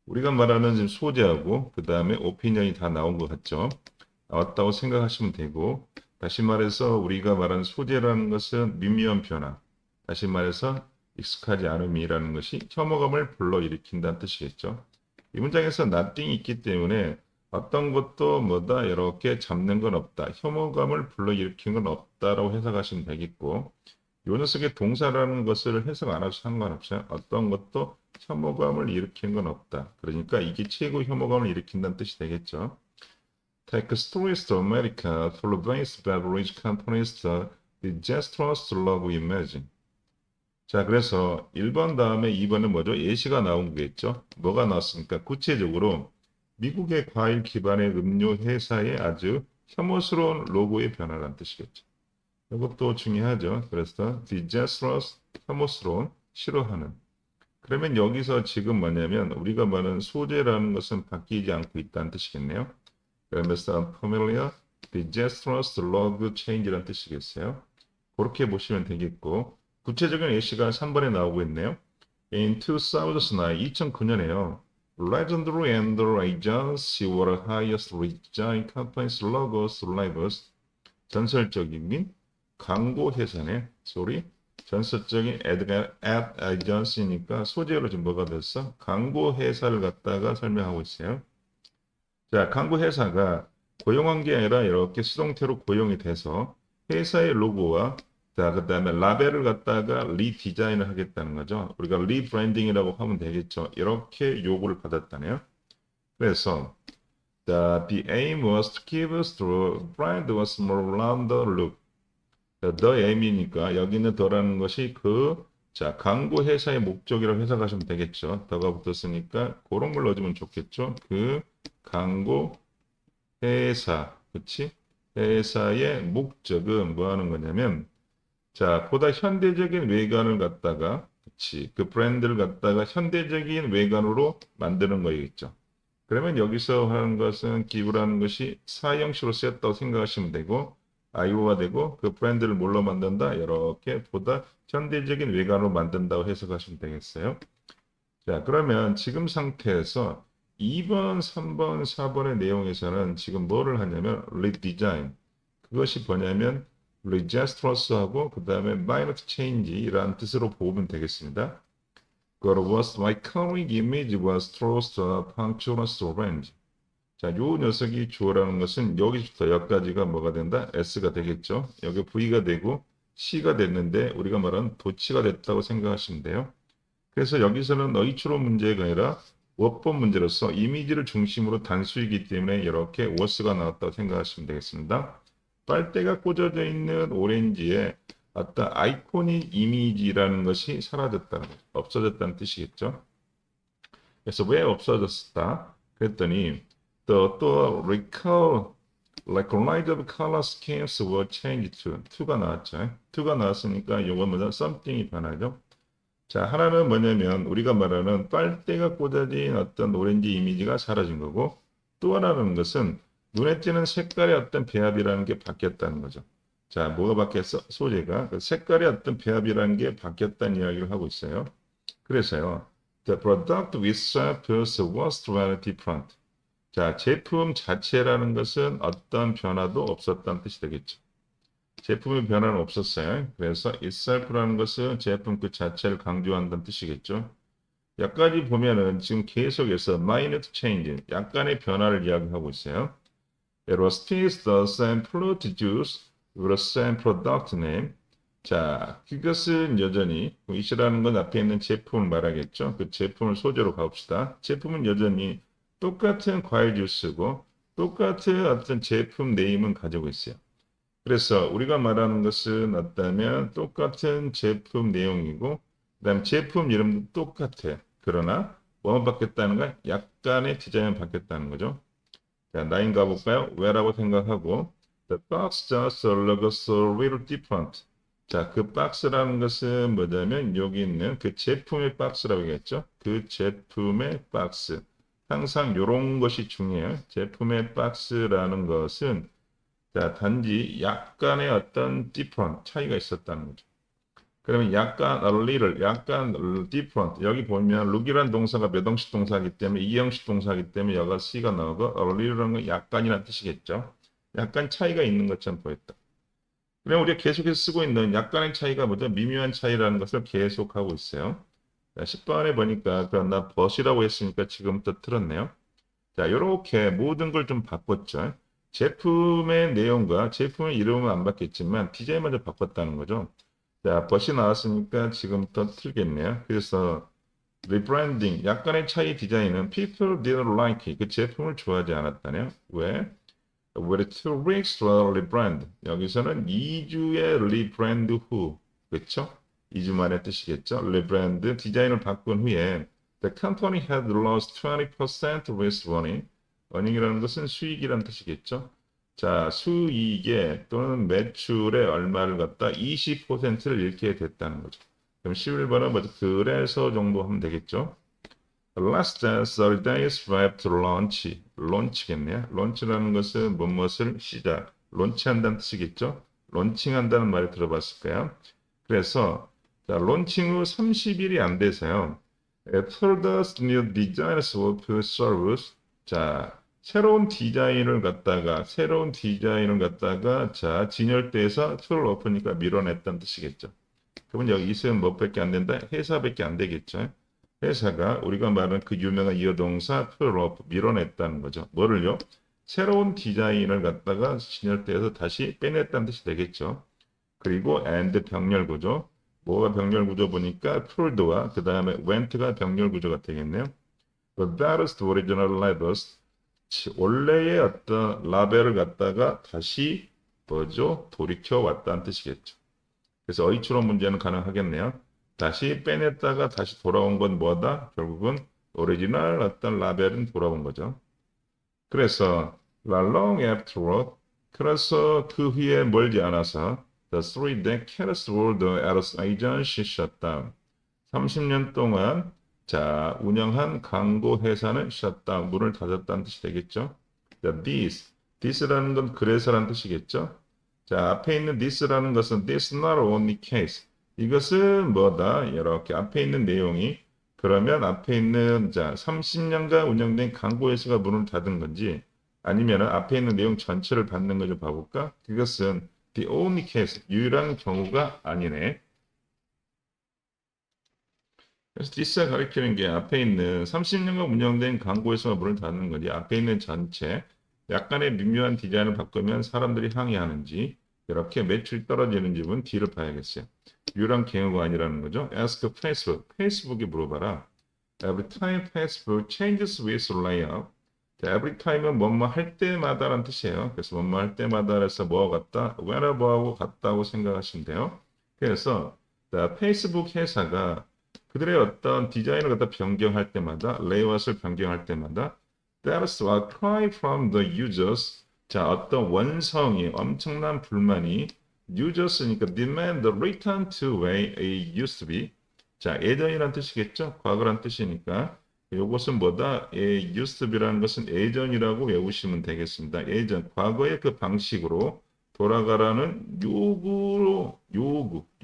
우리가 말하는 지금 소재하고 그 다음에 오피니언이 다 나온 것 같죠? 나왔다고 생각하시면 되고, 다시 말해서 우리가 말하는 소재라는 것은 미묘한 변화, 다시 말해서 익숙하지 않음이라는 것이 혐오감을 불러일으킨다는 뜻이겠죠. 이 문장에서 nothing이 있기 때문에 어떤 것도 뭐다 이렇게 잡는 건 없다. 혐오감을 불러일으킨 건 없다라고 해석하시면 되겠고, 요 녀석의 동사라는 것을 해석 안 하셔도 상관없어요. 어떤 것도 혐오감을 일으키는 건 없다. 그러니까 이게 최고 혐오감을 일으킨다는 뜻이 되겠죠. Take stories to America through various beverage companies the disastrous love imagine. 자, 그래서 1번 다음에 2번은 뭐죠? 예시가 나온 거겠죠. 뭐가 나왔습니까? 구체적으로 미국의 과일 기반의 음료 회사의 아주 혐오스러운 로고의 변화라는 뜻이겠죠. 이것도 중요하죠. 그래서 disastrous, 혐오스러운, 싫어하는. 그러면 여기서 지금 뭐냐면 우리가 말하는 소재라는 것은 바뀌지 않고 있다는 뜻이겠네요. 그러면서 familiar, disastrous, log change라는 뜻이겠어요. 그렇게 보시면 되겠고 구체적인 예시가 3번에 나오고 있네요. In 2009, 2009년에요. Legendary and Agency were highest design companies logos labels. 전설적인 광고 회사네. 소리. 전설적인 ad agency니까 소재로 지금 뭐가 됐어? 광고 회사를 갖다가 설명하고 있어요. 자, 광고 회사가 고용한 게 아니라 이렇게 수동태로 고용이 돼서 회사의 로고와 자, 그다음에 라벨을 갖다가 리디자인을 하겠다는 거죠. 우리가 리브랜딩이라고 하면 되겠죠. 이렇게 요구를 받았다네요. 그래서 the aim was to give us the brand was more rounder look. the aim이니까 여기 있는 더라는 것이 자, 광고 회사의 목적이라고 해석하시면 되겠죠. 더가 붙었으니까 그런 걸 넣어주면 좋겠죠. 그 광고 회사, 그치? 회사의 목적은 뭐 하는 거냐면, 자, 보다 현대적인 외관을 갖다가, 그치? 그 브랜드를 갖다가 현대적인 외관으로 만드는 거겠죠. 그러면 여기서 하는 것은 기부라는 것이 사형식으로 쓰였다고 생각하시면 되고, 아이오가 되고, 그 브랜드를 뭘로 만든다? 이렇게 보다 현대적인 외관으로 만든다고 해석하시면 되겠어요. 자, 그러면 지금 상태에서 2번, 3번, 4번의 내용에서는 지금 뭐를 하냐면 redesign. 그것이 뭐냐면 registrous하고 그 다음에 minor change이라는 뜻으로 보면 되겠습니다. 그걸 was my current image was towards the punctualist range. 자, 요 녀석이 주어라는 것은 여기부터 여기까지가 뭐가 된다? S가 되겠죠. 여기 V가 되고 C가 됐는데 우리가 말하는 도치가 됐다고 생각하시면 돼요. 그래서 여기서는 너희추론 문제가 아니라 워법 문제로서 이미지를 중심으로 단수이기 때문에 이렇게 was가 나왔다고 생각하시면 되겠습니다. 빨대가 꽂아져 있는 오렌지에 어떤 아이코닉 이미지라는 것이 사라졌다는 거죠. 없어졌다는 뜻이겠죠. 그래서 왜 없어졌다? 그랬더니 또 recall recognize of color schemes were changed to가 나왔죠. to가 나왔으니까 이건 뭐냐? something이 변하죠. 자, 하나는 뭐냐면 우리가 말하는 빨대가 꽂아진 어떤 오렌지 이미지가 사라진 거고 또 하나는 것은 눈에 띄는 색깔의 어떤 배합이라는 게 바뀌었다는 거죠. 자, 뭐가 바뀌었어? 소재가 그 색깔의 어떤 배합이라는 게 바뀌었다는 이야기를 하고 있어요. 그래서요. The product itself was very different. 자, 제품 자체라는 것은 어떤 변화도 없었다는 뜻이 되겠죠. 제품의 변화는 없었어요. 그래서 itself라는 것은 제품 그 자체를 강조한다는 뜻이겠죠. 여기까지 보면은 지금 계속해서 minor change, 약간의 변화를 이야기하고 있어요. It was still the same fruit juice with the same product name. 자, 그것은 여전히 이시라는 건 앞에 있는 제품을 말하겠죠. 그 제품을 소재로 가봅시다. 제품은 여전히 똑같은 과일 주스고 똑같은 어떤 제품 네임은 가지고 있어요. 그래서 우리가 말하는 것은 어떠면 똑같은 제품 내용이고, 그다음 제품 이름도 똑같아. 그러나 뭐만 바뀌었다는 거야? 약간의 디자인이 바뀌었다는 거죠. 자, 9 가볼까요? 왜라고 생각하고 The box just looks a little different. 자, 그 박스라는 것은 뭐냐면 여기 있는 그 제품의 박스라고 하겠죠. 그 제품의 박스. 항상 이런 것이 중요해요. 제품의 박스라는 것은 자, 단지 약간의 어떤 different 차이가 있었다는 거죠. 그러면 약간 a little, 약간 different. 여기 보면 look이란 동사가 몇 형식 동사이기 때문에 이 형식 동사이기 때문에 여기가 C가 나오고 a little라는 건 약간이라는 뜻이겠죠. 약간 차이가 있는 것처럼 보였다. 그럼 우리가 계속해서 쓰고 있는 약간의 차이가 뭐죠? 미묘한 차이라는 것을 계속하고 있어요. 자, 10번에 보니까 그러나 벗이라고 했으니까 지금부터 틀었네요. 자, 이렇게 모든 걸 좀 바꿨죠. 제품의 내용과 제품의 이름은 안 바뀌었지만 디자인 먼저 바꿨다는 거죠. 자, 벗이 나왔으니까 지금부터 틀겠네요. 그래서 리브랜딩, 약간의 차이 디자인은 people didn't like it. 그 제품을 좋아하지 않았다네요. 왜? With 2 weeks rebrand. 여기서는 2주의 리브랜드 후. 그렇죠? 2주 만의 뜻이겠죠? 리브랜드, 디자인을 바꾼 후에 The company had lost 20% with running. earning이라는 것은 수익이라는 뜻이겠죠? 자, 수익에 또는 매출에 얼마를 갖다 20%를 잃게 됐다는 거죠. 그럼 11번은 뭐죠? 그래서 정도 하면 되겠죠? Less than 30 days left launch. launch겠네요. launch라는 것은 무엇을 시작, 론치한다는 뜻이겠죠? 론칭한다는 말을 들어봤을까요? 그래서 자, 론칭 후 30일이 안 돼서요. After the new designs of service. 자, 새로운 디자인을 갖다가 자, 진열대에서 풀 오프니까 밀어냈다는 뜻이겠죠. 그러면 여기 있으면 뭐밖에 안 된다? 회사밖에 안 되겠죠. 회사가 우리가 말하는 그 유명한 이어동사 풀업 밀어냈다는 거죠. 뭐를요? 새로운 디자인을 갖다가 진열대에서 다시 빼냈다는 뜻이 되겠죠. 그리고 and 병렬 구조. 뭐가 병렬 구조 보니까 pulled와 그 다음에 went가 병렬 구조가 되겠네요. The baddest original labels. 원래의 어떤 라벨을 갖다가 다시 뭐죠? 돌이켜 왔다는 뜻이겠죠. 그래서 어휘추론 문제는 가능하겠네요. 다시 빼냈다가 다시 돌아온 건 뭐다? 결국은 오리지널 어떤 라벨은 돌아온 거죠. 그래서 long afterward, 그래서 그 후에 멀지 않아서 the three decades world as agency shut down. 30년 동안 자 운영한 광고 회사는 shut down, 문을 닫았다는 뜻이 되겠죠. 자, this라는 건 그래서라는 뜻이겠죠. 자, 앞에 있는 this라는 것은 this not only case. 이것은 뭐다? 이렇게 앞에 있는 내용이 그러면 앞에 있는 자 30년간 운영된 광고 회사가 문을 닫은 건지 아니면 앞에 있는 내용 전체를 받는 거좀 봐볼까? 그것은 the only case, 유일한 경우가 아니네. 그래서 this가 가리키는 게 앞에 있는 30년간 운영된 광고 회사가 문을 닫는 건지 앞에 있는 전체 약간의 미묘한 디자인을 바꾸면 사람들이 항의하는지 이렇게 매출이 떨어지는 집은 D를 봐야겠어요. 유일한 경우가 아니라는 거죠. Ask Facebook. 페이스북에 물어봐라. Every time Facebook changes with layout. 자, every time은 뭐뭐 할 때마다라는 뜻이에요. 그래서 뭐뭐 할 때마다 해서 뭐가 같다? whenever하고 같다고 생각하시면 돼요. 그래서 자, 페이스북 회사가 그들의 어떤 디자인을 갖다 변경할 때마다, 레이아웃을 변경할 때마다 That's a cry from the users. 자, 어떤 원성이 엄청난 불만이 users니까 demand the return to way it used to be. 자, 예전이란 뜻이겠죠? 과거란 뜻이니까. 이것은 뭐다? used to be라는 것은 예전이라고 외우시면 되겠습니다. 예전, 과거의 그 방식으로 돌아가라는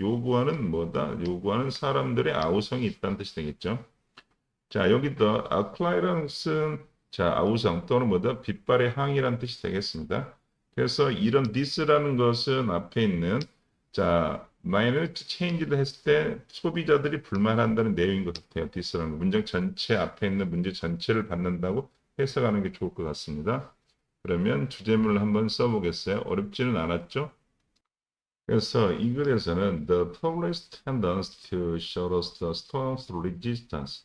요구하는 뭐다? 요구하는 사람들의 아우성이 있다는 뜻이 되겠죠. 자, 여기다 apply라는 것은 자, 아우성 또는 뭐다? 빛발의 항이라는 뜻이 되겠습니다. 그래서 이런 this라는 것은 앞에 있는 자, minor change를 했을 때 소비자들이 불만한다는 내용인 것 같아요. this라는 거. 문장 전체 앞에 있는 문제 전체를 받는다고 해석하는 게 좋을 것 같습니다. 그러면 주제문을 한번 써보겠어요. 어렵지는 않았죠? 그래서 이 글에서는 the public's tendency to show us the strongest resistance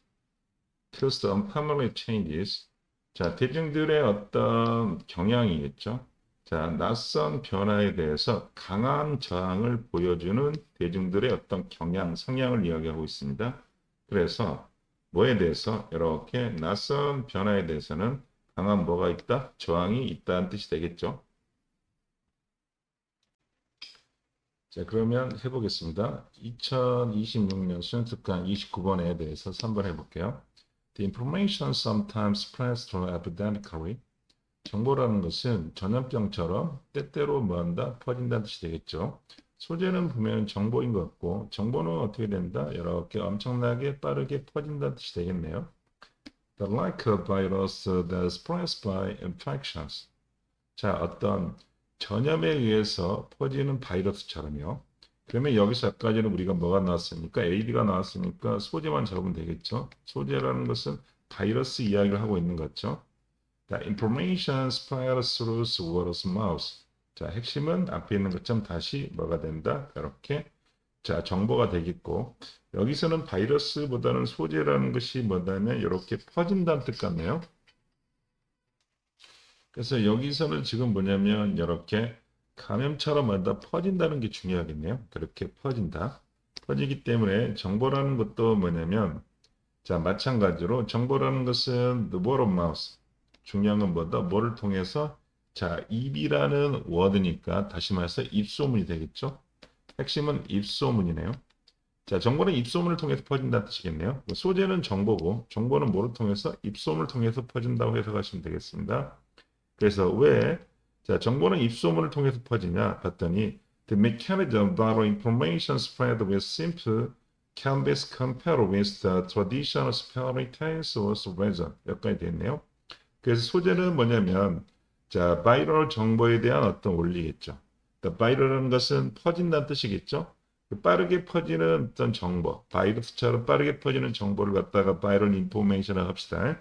to some permanent changes. 자, 대중들의 어떤 경향이겠죠. 자, 낯선 변화에 대해서 강한 저항을 보여주는 대중들의 어떤 경향, 성향을 이야기하고 있습니다. 그래서 뭐에 대해서 이렇게 낯선 변화에 대해서는 강한 뭐가 있다? 저항이 있다는 뜻이 되겠죠. 자, 그러면 해보겠습니다. 2026년 수능특강 29번에 대해서 3번 해볼게요. The information sometimes spreads through epidemically. 정보라는 것은 전염병처럼 때때로 뭐한다? 퍼진다는 뜻이 되겠죠. 소재는 보면 정보인 것 같고 정보는 어떻게 된다? 이렇게 엄청나게 빠르게 퍼진다는 뜻이 되겠네요. The like a virus that spreads by infections. 자, 어떤 전염에 의해서 퍼지는 바이러스처럼요. 그러면 여기서 아까 전에 우리가 뭐가 나왔습니까? AD가 나왔으니까 소재만 적으면 되겠죠. 소재라는 것은 바이러스 이야기를 하고 있는 거죠. The information spreads through word of mouth. 자, 핵심은 앞에 있는 것처럼 다시 뭐가 된다? 이렇게 자, 정보가 되겠고 여기서는 바이러스보다는 소재라는 것이 뭐냐면 이렇게 퍼진다는 뜻 같네요. 그래서 여기서는 지금 뭐냐면 이렇게 감염처럼 뭐다 퍼진다는 게 중요하겠네요. 그렇게 퍼진다. 퍼지기 때문에 정보라는 것도 뭐냐면 자, 마찬가지로 정보라는 것은 the word of mouth. 중요한 건 뭐다? 뭐를 통해서 자, 입이라는 워드니까 다시 말해서 입소문이 되겠죠. 핵심은 입소문이네요. 자, 정보는 입소문을 통해서 퍼진다는 뜻이겠네요. 소재는 정보고 정보는 뭐를 통해서 입소문을 통해서 퍼진다고 해석하시면 되겠습니다. 그래서 왜 자, 정보는 입소문을 통해서 퍼지냐 봤더니 the mechanism by information spread with simple can best compare with the traditional fairy tales or legend 여기까지 됐네요. 그래서 소재는 뭐냐면 자, 바이럴 정보에 대한 어떤 원리겠죠. 그러니까 바이럴이라는 것은 퍼진다는 뜻이겠죠. 빠르게 퍼지는 어떤 정보, 바이러스처럼 빠르게 퍼지는 정보를 갖다가 바이럴 인포메이션을 합시다.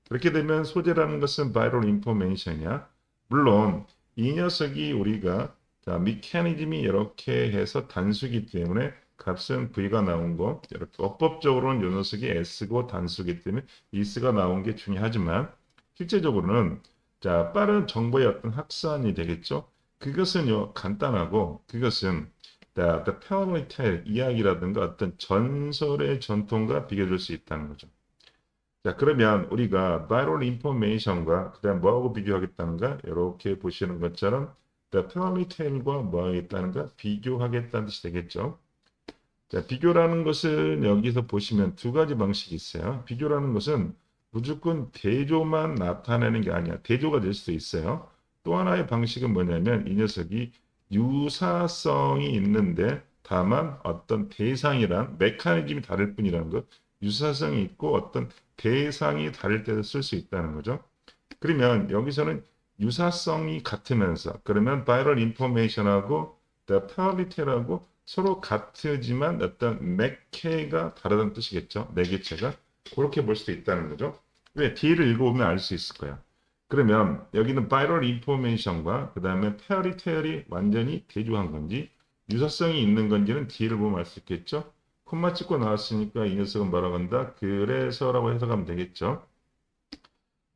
그렇게 되면 소재라는 것은 바이럴 인포메이션이야. 물론 이 녀석이 우리가 자, 미케니즘이 이렇게 해서 단수기 때문에 값은 V가 나온 거 이렇게 어법적으로는 이 녀석이 S고 단수기 때문에 S가 나온 게 중요하지만 실제적으로는 자, 빠른 정보의 어떤 확산이 되겠죠. 그것은요 간단하고 그것은 the fairy tale 이야기라든가 어떤 전설의 전통과 비교될 수 있다는 거죠. 자, 그러면 우리가 viral information과 그다음 뭐하고 비교하겠다는가? 이렇게 보시는 것처럼 the fairy tale과 뭐 하겠다는가? 비교하겠다는 뜻이 되겠죠. 자, 비교라는 것은 여기서 보시면 두 가지 방식이 있어요. 비교라는 것은 무조건 대조만 나타내는 게 아니야. 대조가 될 수도 있어요. 또 하나의 방식은 뭐냐면 이 녀석이 유사성이 있는데 다만 어떤 대상이란 메커니즘이 다를 뿐이라는 것. 유사성이 있고 어떤 대상이 다를 때도 쓸 수 있다는 거죠. 그러면 여기서는 유사성이 같으면서 그러면 viral information하고 the parallel하고 서로 같지만 어떤 매개가 다르다는 뜻이겠죠. 매개체가 그렇게 볼 수도 있다는 거죠. 왜 뒤를 읽어보면 알 수 있을 거야. 그러면 여기는 viral information과 그 다음에 fairy tale이 완전히 대조한 건지 유사성이 있는 건지는 뒤를 보면 알 수 있겠죠. 콤마 찍고 나왔으니까 이 녀석은 뭐라고 한다? 그래서라고 해석하면 되겠죠.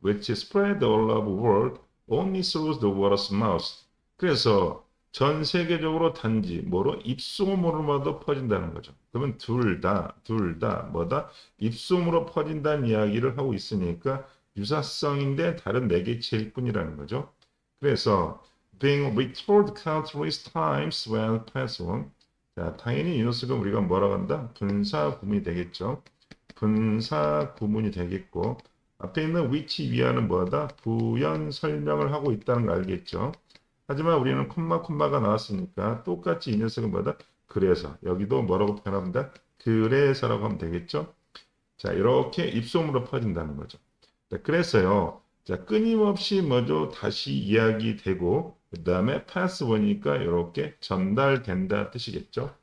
which spread all over the world only through the word of mouth. 그래서 전 세계적으로 단지 뭐로 입소문으로마도 퍼진다는 거죠. 그러면 둘 다 뭐다? 입소문으로 퍼진다는 이야기를 하고 있으니까 유사성인데 다른 매개체일 뿐이라는 거죠. 그래서 being retold countless times when passed on. 자, 당연히 이 녀석은 우리가 뭐라고 한다? 분사 구문이 되겠죠. 분사 구문이 되겠고 앞에 있는 which 위하는 뭐다? 부연 설명을 하고 있다는 걸 알겠죠. 하지만 우리는 콤마가 나왔으니까 똑같이 이 녀석은 뭐다? 그래서 여기도 뭐라고 표현합니다? 그래서라고 하면 되겠죠. 자, 이렇게 입소문으로 퍼진다는 거죠. 자, 그래서요. 자, 끊임없이 뭐죠? 다시 이야기되고 그 다음에 pass 오니까 이렇게 전달된다 뜻이겠죠.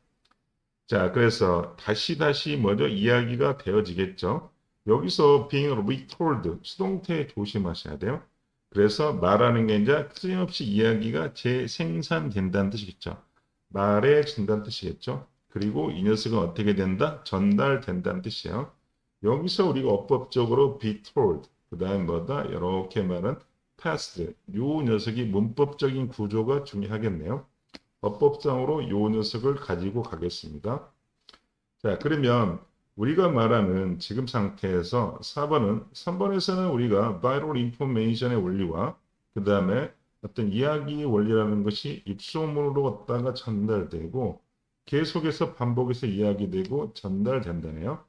자, 그래서 다시 뭐죠? 이야기가 되어지겠죠. 여기서 being retold, 수동태 조심하셔야 돼요. 그래서 말하는 게 이제 끊임없이 이야기가 재생산된다는 뜻이겠죠. 말해진다는 뜻이겠죠. 그리고 이 녀석은 어떻게 된다? 전달된다는 뜻이에요. 여기서 우리가 어법적으로 be told, 그 다음에 뭐다? 이렇게 말은 past. 요 녀석이 문법적인 구조가 중요하겠네요. 어법상으로 요 녀석을 가지고 가겠습니다. 자, 그러면 우리가 말하는 지금 상태에서 4번은 3번에서는 우리가 viral information의 원리와 그 다음에 어떤 이야기 원리라는 것이 입소문으로 갖다가 전달되고 계속해서 반복해서 이야기되고 전달된다네요.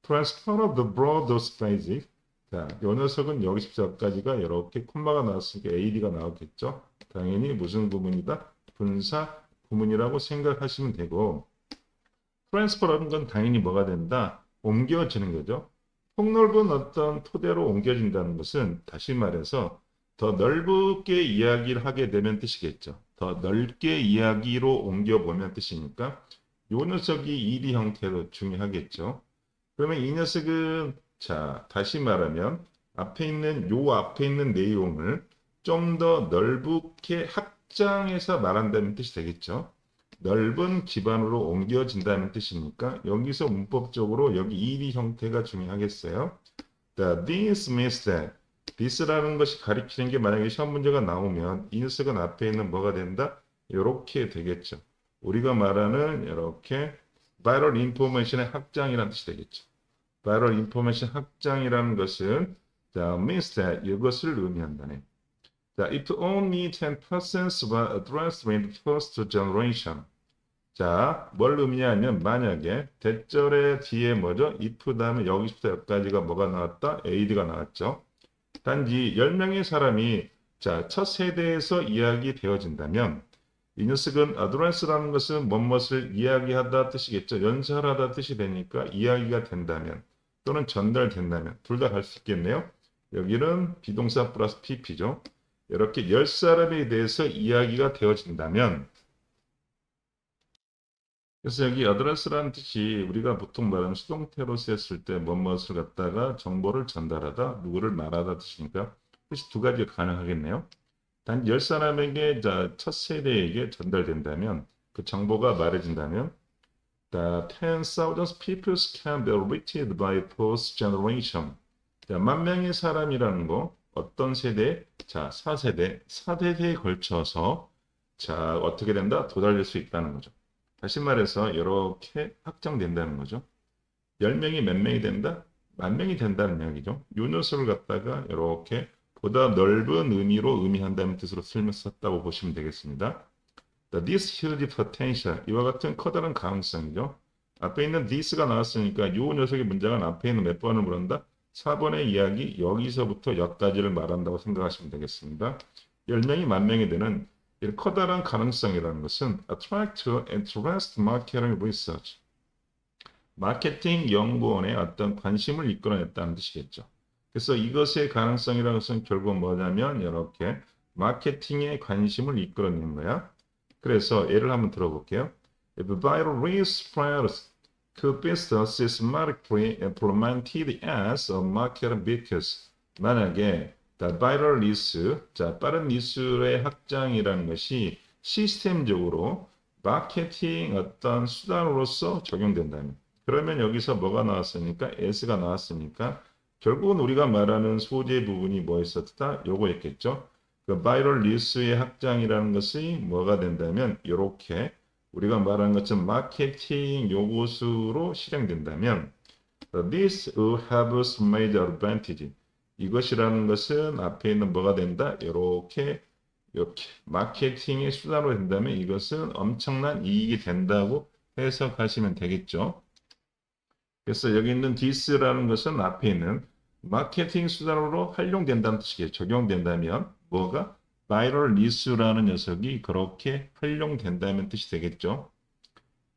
Transfer of the broad space. 자, 이 녀석은 여기서까지가 이렇게 콤마가 나왔으니까 AD가 나왔겠죠. 당연히 무슨 구문이다? 분사 구문이라고 생각하시면 되고 트랜스퍼라는 건 당연히 뭐가 된다? 옮겨지는 거죠. 폭넓은 어떤 토대로 옮겨진다는 것은 다시 말해서 더 넓게 이야기를 하게 되면 뜻이겠죠. 더 넓게 이야기로 옮겨보면 뜻이니까 이 녀석이 1이 형태로 중요하겠죠. 그러면 이 녀석은 자 다시 말하면 앞에 있는 내용을 좀 더 넓게 확장해서 말한다는 뜻이 되겠죠. 넓은 기반으로 옮겨진다는 뜻이니까 여기서 문법적으로 여기 1이 형태가 중요하겠어요. This means that this라는 것이 가리키는 게 만약에 시험 문제가 나오면 이 녀석은 앞에 있는 뭐가 된다? 이렇게 되겠죠. 우리가 말하는 이렇게 viral information의 확장이라는 뜻이 되겠죠. viral information 확장이라는 것은 means that 이것을 의미한다네. 자, if only 10% were addressed in the first generation. 자, 뭘 의미하냐면 만약에 대절의 뒤에 뭐죠? if 다음에 여기서부터 여기까지가 뭐가 나왔다? AD가 나왔죠. 단지 10명의 사람이 자, 첫 세대에서 이야기되어진다면 이 녀석은 address라는 것은 무엇을 이야기하다 뜻이겠죠. 연설하다 뜻이 되니까 이야기가 된다면 또는 전달된다면 둘 다 갈 수 있겠네요. 여기는 비동사 플러스 PP죠. 이렇게 10사람에 대해서 이야기가 되어진다면 그래서 여기 address라는 뜻이 우리가 보통 말하는 수동태로 쓰였을 때 무엇을 갖다가 정보를 전달하다, 누구를 말하다 뜻이니까 뜻이 두 가지가 가능하겠네요. 단 10사람에게 첫 세대에게 전달된다면 그 정보가 말해진다면 The 10,000 people can be reached by post generation. 자, 10,000명의 사람이라는 거 어떤 세대? 자, 4세대, 4대에 걸쳐서 자, 어떻게 된다? 도달될 수 있다는 거죠. 다시 말해서 이렇게 확장된다는 거죠. 10명이 몇 명이 된다? 10,000명이 된다는 이야기죠. 요 녀석을 갖다가 이렇게 보다 넓은 의미로 의미한다는 뜻으로 썼다고 보시면 되겠습니다. This huge potential, 이와 같은 커다란 가능성이죠. 앞에 있는 this가 나왔으니까 요 녀석의 문장은 앞에 있는 몇 번을 물은다? 4번의 이야기 여기서부터 여기까지를 말한다고 생각하시면 되겠습니다. 10명이 10,000명이 되는 이 커다란 가능성이라는 것은 attract to interest marketing research. 마케팅 연구원의 어떤 관심을 이끌어냈다는 뜻이겠죠. 그래서 이것의 가능성이라는 것은 결국 뭐냐면 이렇게 마케팅에 관심을 이끌어내는 거야. 그래서 예를 한번 들어볼게요. If viral reach spreads, could be systematically implemented as a market because 만약에 viral news, 자 빠른 뉴스의 확장이라는 것이 시스템적으로 마케팅 어떤 수단으로서 적용된다면 그러면 여기서 뭐가 나왔으니까 S가 나왔으니까 결국은 우리가 말하는 소재 부분이 뭐였었다? 요거였겠죠. 그 바이럴 뉴스의 확장이라는 것이 뭐가 된다면 이렇게 우리가 말하는 것처럼 마케팅 요구수로 실행된다면 this will have some major advantage. 이것이라는 것은 앞에 있는 뭐가 된다? 이렇게 마케팅의 수단으로 된다면 이것은 엄청난 이익이 된다고 해석하시면 되겠죠. 그래서 여기 있는 this라는 것은 앞에 있는 마케팅 수단으로 활용된다는 뜻이겠죠. 적용된다면 뭐가? viral news라는 녀석이 그렇게 활용된다는 뜻이 되겠죠.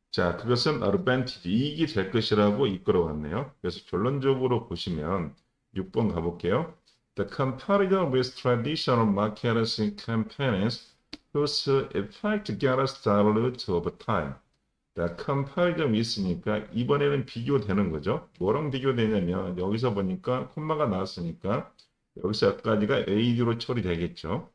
자, 그것은 advantage, 이익이 될 것이라고 이끌어왔네요. 그래서 결론적으로 보시면 6번 가볼게요. The comparison with traditional marketing campaigns whose effect gets diluted over time. 컴파리점이 있으니까 이번에는 비교되는 거죠. 뭐랑 비교되냐면 여기서 보니까 콤마가 나왔으니까 여기서 여기까지가 AD로 처리되겠죠.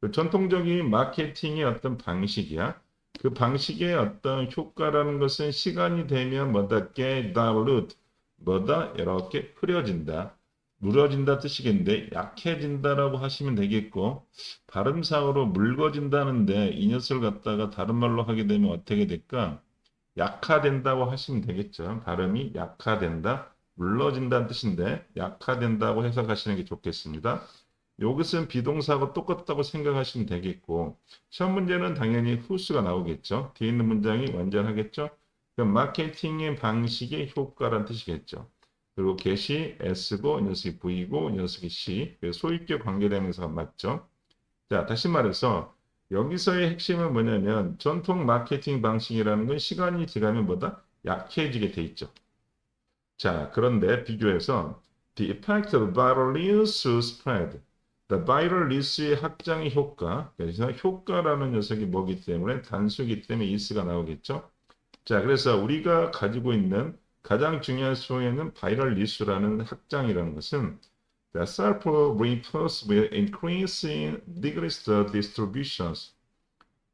그 전통적인 마케팅의 어떤 방식이야. 그 방식의 어떤 효과라는 것은 시간이 되면 뭐다 get dilute, 뭐다 이렇게 흐려진다. 무뎌진다 뜻이겠는데 약해진다라고 하시면 되겠고 발음상으로 묽어진다는데 이 녀석을 갖다가 다른 말로 하게 되면 어떻게 될까? 약화된다고 하시면 되겠죠. 발음이 약화된다, 물러진다는 뜻인데 약화된다고 해석하시는 게 좋겠습니다. 이것은 비동사하고 똑같다고 생각하시면 되겠고 시험 문제는 당연히 후수가 나오겠죠. 뒤에 있는 문장이 완전하겠죠. 그럼 마케팅의 방식의 효과란 뜻이겠죠. 그리고 get이 S고 이 녀석이 V고 이 녀석이 C. 소유격 관계대명사가 맞죠. 자, 다시 말해서 여기서의 핵심은 뭐냐면 전통 마케팅 방식이라는 건 시간이 지나면 뭐다? 약해지게 돼 있죠. 자, 그런데 비교해서 the effect of viral news to spread. The viral news의 확장의 효과. 그래서 효과라는 녀석이 뭐기 때문에 단수이기 때문에 is가 나오겠죠. 자, 그래서 우리가 가지고 있는 가장 중요한 수용에는 바이럴 뉴스라는 확장이라는 것은 the self-reinforce will increase in degrees the distributions.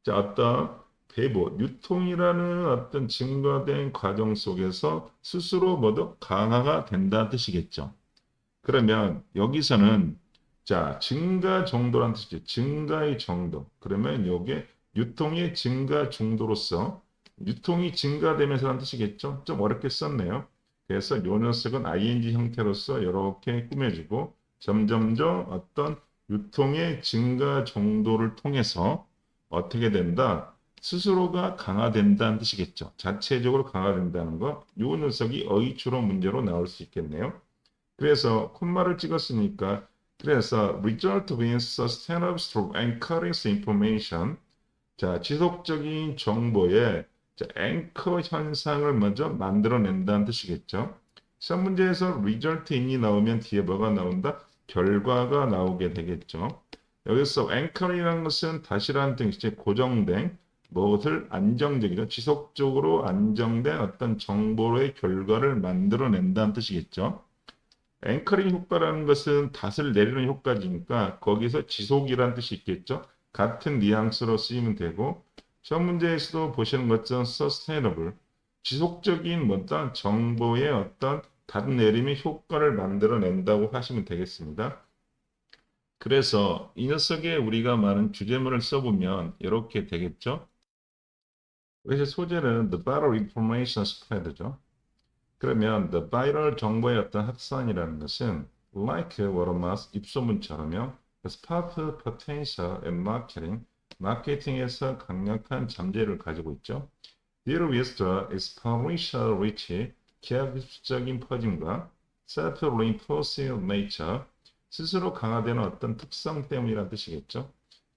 자, 어떤 배부, 유통이라는 어떤 증가된 과정 속에서 스스로 모두 강화가 된다는 뜻이겠죠. 그러면 여기서는 자, 증가 정도란 뜻이죠. 증가의 정도. 그러면 요게 유통의 증가 정도로서 유통이 증가되면서라는 뜻이겠죠. 좀 어렵게 썼네요. 그래서 요 녀석은 ing 형태로서 이렇게 꾸며지고 점점점 어떤 유통의 증가 정도를 통해서 어떻게 된다? 스스로가 강화된다는 뜻이겠죠. 자체적으로 강화된다는 거. 요 녀석이 어휘추로 문제로 나올 수 있겠네요. 그래서 콤마를 찍었으니까 그래서 result means sustainable through anchoring information. 자, 지속적인 정보의 자, 앵커 현상을 먼저 만들어낸다는 뜻이겠죠. 시험 문제에서 result in이 나오면 뒤에 뭐가 나온다? 결과가 나오게 되겠죠. 여기서 anchoring이라는 것은 다시라는 뜻이 고정된 무엇을 안정적이죠. 지속적으로 안정된 어떤 정보의 결과를 만들어낸다는 뜻이겠죠. 앵커링 효과라는 것은 닷을 내리는 효과지니까 거기서 지속이라는 뜻이 있겠죠. 같은 뉘앙스로 쓰이면 되고 시험 문제에서도 보시는 것처럼 sustainable 지속적인 어떤 정보의 어떤 닷 내림의 효과를 만들어낸다고 하시면 되겠습니다. 그래서 이 녀석에 우리가 많은 주제문을 써보면 이렇게 되겠죠. 그래서 소재는 the viral information spread죠. 그러면 the viral 정보의 어떤 확산이라는 것은 like word of mouth 입소문처럼요. spark potential and marketing 마케팅에서 강력한 잠재를 가지고 있죠. Deal with the exponential reach 기하급수적인 퍼짐과 self-reinforcing nature 스스로 강화되는 어떤 특성 때문이라는 뜻이겠죠.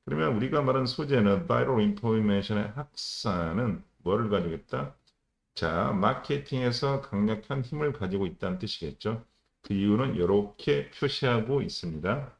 그러면 우리가 말하는 소재는 viral information의 확산은 뭐를 가지고 있다? 자, 마케팅에서 강력한 힘을 가지고 있다는 뜻이겠죠. 그 이유는 이렇게 표시하고 있습니다.